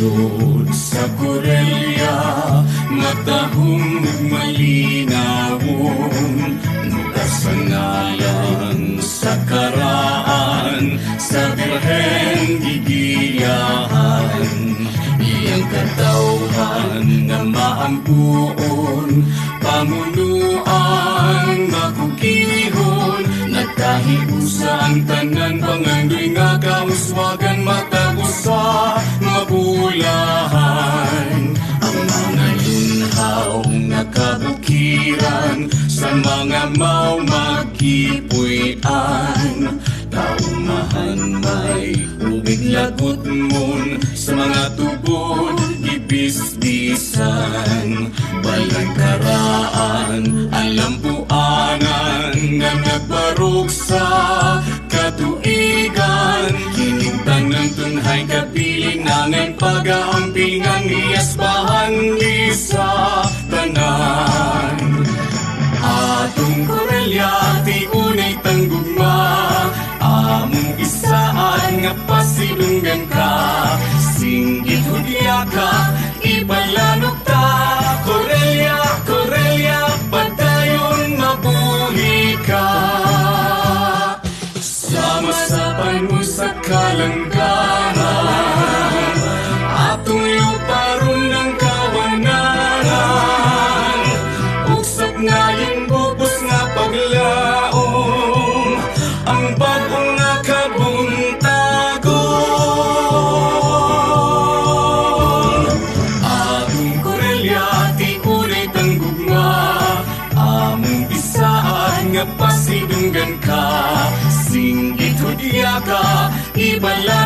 Sud sa Corellia, matahong malinawon, nukasanalan sa karaan, sa Birhen gigiyahan. Iyang katawhan nga maampuon, pamunuan makukihon, nagkahiusa ang tanan, pangandoy nga kauswagan, matagusa mabulahan. Ang mga yunhaw nga kabukiran, sa mga mau magkipuy-an, taumahan may ubig lagot mon, sa mga tubod ibisbisan. Balang karaan, alampuanan, nga nagbarog sa katuigan. Kinigtan ng tunhay kapiling, nangay pag-aampingan, iyasbahan di sa tanan. Atong Corellia, ti unay tanggugma, among isaan nga pasidunggan ka. Singgit hudya ka, ibalanok ta. Corellia, Corellia, padayon mabuhi ka. Sama-sapan mo sa kalangganan, atong luparon ng kawanan. Usap nga yung bubos nga paglaom, ang bagong nga kabuntagon. Atong Corellia, ti unay tanggugma, among bisaan nga pasidunggan ka. Singgit hudya ka, ibala